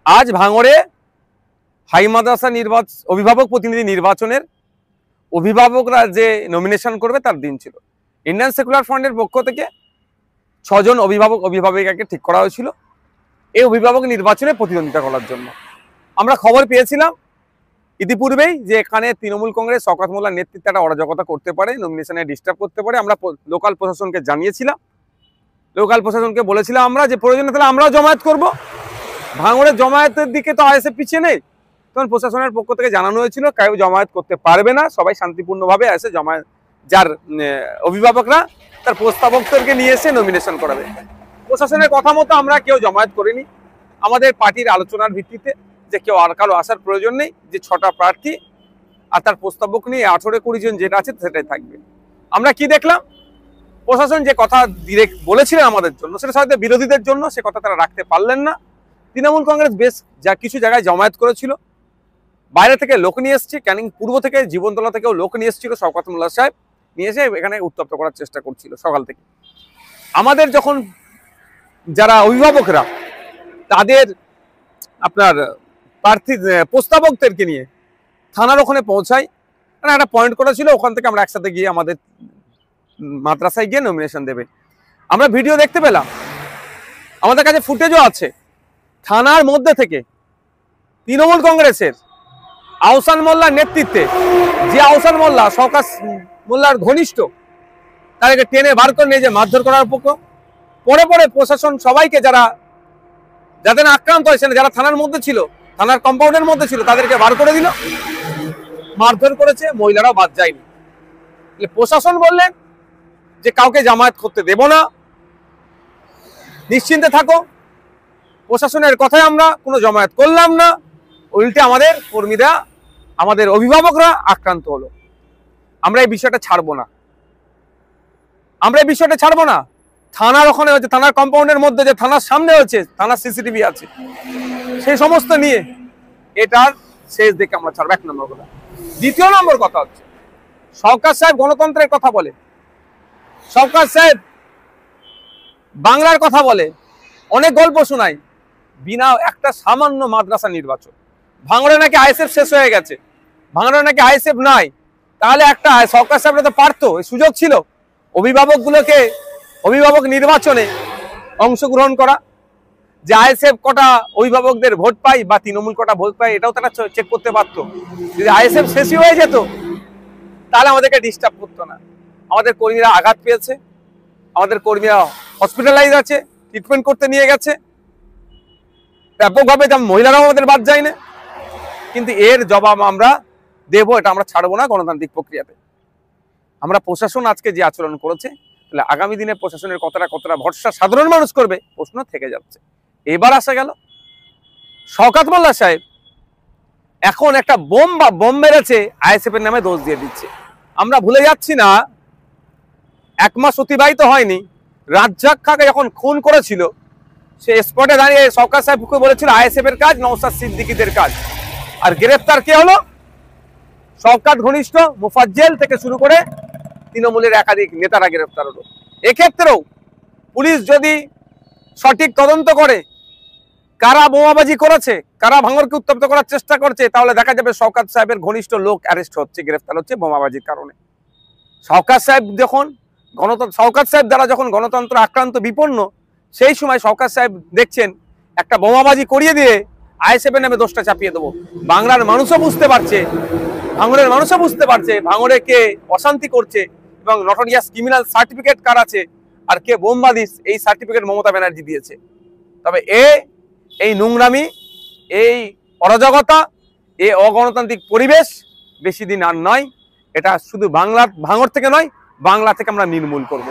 আজ ভাঙড়ে হাই মাদ্রাসা অভিভাবক প্রতিনিধি নির্বাচনের অভিভাবকরা যে নমিনেশন করবে তার দিন ছিল। ইন্ডিয়ান সেকুলার ফ্রন্টের পক্ষ থেকে 6 জন অভিভাবিকাকে ঠিক করা হয়েছিল এই অভিভাবক নির্বাচনে প্রতিদ্বন্দ্বিতা করার জন্য। আমরা খবর পেয়েছিলাম ইতিপূর্বেই যে এখানে তৃণমূল কংগ্রেস শওকত মোল্লার নেতৃত্বে একটা অরাজকতা করতে পারে, নমিনেশনে ডিস্টার্ব করতে পারে। আমরা লোকাল প্রশাসনকে জানিয়েছিলাম, লোকাল প্রশাসনকে বলেছিলাম আমরা যে প্রয়োজনে তাহলে আমরাও জমায়েত করব। ভাঙড়ের জমায়েতের দিকে তো আইএসএফ পিছিয়ে নেই। তখন প্রশাসনের পক্ষ থেকে জানানো হয়েছিল কেউ জমায়েত করতে পারবে না, সবাই শান্তিপূর্ণভাবে এসে জমায়েত, যার অভিভাবকরা তার প্রস্তাবকদেরকে নিয়ে এসে নমিনেশন করাবে। প্রশাসনের কথা মতো আমরা কেউ জমায়েত করিনি। আমাদের পার্টির আলোচনার ভিত্তিতে যে কেউ আর কারো আসার প্রয়োজন নেই, যে 6টা প্রার্থী আর তার প্রস্তাবক নিয়ে 18-20 জন যেটা আছে সেটাই থাকবে। আমরা কি দেখলাম, প্রশাসন যে কথা ডিরেক্ট বলেছিলেন আমাদের জন্য, সেটা হয়তো বিরোধীদের জন্য সে কথা তারা রাখতে পারলেন না। তৃণমূল কংগ্রেস বেশ কিছু জায়গায় জমায়েত করেছিল, বাইরে থেকে লোক নিয়ে এসছে, ক্যানিং পূর্ব থেকে জীবনতলা থেকেও লোক নিয়ে এসেছিল, শওকত মোল্লা সাহেব নিয়ে এসে এখানে উত্তপ্ত করার চেষ্টা করছিল সকাল থেকে। আমাদের যখন যারা অভিভাবকরা তাদের আপনার প্রার্থী প্রস্তাবকদেরকে নিয়ে থানার ওখানে পৌঁছাই, একটা পয়েন্ট করেছিল, ওখান থেকে আমরা একসাথে গিয়ে আমাদের মাদ্রাসায় গিয়ে নমিনেশন দেবে। আমরা ভিডিও দেখতে পেলাম, আমাদের কাছে ফুটেজও আছে। থানার মধ্যে থেকে তৃণমূল কংগ্রেসের আহসান মোল্লার নেতৃত্বে, যে আহসান মোল্লা শওকত মোল্লার ঘনিষ্ঠ, তাদেরকে টেনে বার করে নিয়ে যে মারধর করার পরে প্রশাসন সবাইকে যাদের আক্রান্ত হয়েছে, যারা থানার মধ্যে ছিল, থানার কম্পাউন্ডের মধ্যে ছিল, তাদেরকে বার করে দিল, মারধর করেছে, মহিলারাও বাদ যায়নি। প্রশাসন বললেন যে কাউকে জামায়াত করতে দেব না, নিশ্চিন্তে থাকো। প্রশাসনের কথায় আমরা কোনো জমায়েত করলাম না, উল্টে আমাদের কর্মীরা, আমাদের অভিভাবকরা আক্রান্ত হলো। আমরা এই বিষয়টা ছাড়বো না, আমরা এই বিষয়টা ছাড়বো না। থানার ওখানে হচ্ছে, থানার কম্পাউন্ডের মধ্যে যে থানার সামনে হচ্ছে, থানার সিসিটিভি আছে, সেই সমস্ত নিয়ে এটার শেষ দেখে আমরা ছাড়বো, 1 নম্বর কথা। 2 নম্বর কথা হচ্ছে, শওকত সাহেব গণতন্ত্রের কথা বলে, শওকত সাহেব বাংলার কথা বলে, অনেক গল্প শোনায়, বিনা একটা সামান্য মাদ্রাসা নির্বাচন। ভাঙড়ে নাকি আইএসএফ শেষ হয়ে গেছে, ভাঙড়ে নাকি আইএসএফ নাই, তাহলে একটা শওকত সাহেবরা তো পারতো, সুযোগ ছিল অভিভাবকগুলোকে অভিভাবক নির্বাচনে অংশগ্রহণ করা, যে আইএসএফ কটা অভিভাবকদের ভোট পাই বা তৃণমূল কটা ভোট পাই, এটাও তারা চেক করতে পারতো। যদি আইএসএফ শেষই হয়ে যেত তাহলে আমাদেরকে ডিস্টার্ব করতো না। আমাদের কর্মীরা আঘাত পেয়েছে, আমাদের কর্মীরা হসপিটালাইজ আছে, ট্রিটমেন্ট করতে নিয়ে গেছে ব্যাপকভাবে, যেমন মহিলারাও আমাদের বাদ যায় না। কিন্তু এর জবাব আমরা দেব, এটা আমরা ছাড়বো না গণতান্ত্রিক প্রক্রিয়াতে। আমরা প্রশাসন আজকে যে আচরণ করেছে, তাহলে আগামী দিনে প্রশাসনের কতটা ভরসা সাধারণ মানুষ করবে, প্রশ্ন থেকে যাচ্ছে। এবার আসা গেল শওকত মোল্লা সাহেব এখন একটা বোম মেরেছে, আইএসএফ এর নামে দোষ দিয়ে দিচ্ছে। আমরা ভুলে যাচ্ছি না, 1 মাস অতিবাহিত হয়নি, রাজ্জাক খাকে যখন খুন করেছিল, সে স্পটে দাঁড়িয়ে শওকত সাহেবকে বলেছিল আইএসএফ এর কাজ, নওশাদ সিদ্দিকীদের কাজ। আর গ্রেফতার কে হলো? শওকত ঘনিষ্ঠ মুফাজ্জল থেকে শুরু করে তৃণমূলের একাধিক নেতারা গ্রেফতার হলো। এক্ষেত্রেও পুলিশ যদি সঠিক তদন্ত করে কারা বোমাবাজি করেছে, কারা ভাঙড়কে উত্তপ্ত করার চেষ্টা করছে, তাহলে দেখা যাবে শওকত সাহেবের ঘনিষ্ঠ লোক অ্যারেস্ট হচ্ছে, গ্রেফতার হচ্ছে বোমাবাজির কারণে। শওকত সাহেব দ্বারা যখন গণতন্ত্র আক্রান্ত বিপন্ন, সেই সময় শওকত সাহেব দেখছেন একটা বোমাবাজি করিয়ে দিয়ে আইএসএফ এর নামে দোষটা চাপিয়ে দেবো। বাংলার মানুষও বুঝতে পারছে, ভাঙড়ের মানুষও বুঝতে পারছে ভাঙড়ে কে অশান্তি করছে এবং নটোরিয়াস ক্রিমিনাল সার্টিফিকেট কার আছে আর কে বোমবাদী, এই সার্টিফিকেট মমতা ব্যানার্জি দিয়েছে। তবে এই নোংরামি, এই অরাজকতা, এই অগণতান্ত্রিক পরিবেশ বেশি দিন আর নয়। এটা শুধু ভাঙড় থেকে নয়, বাংলা থেকে আমরা নির্মূল করব।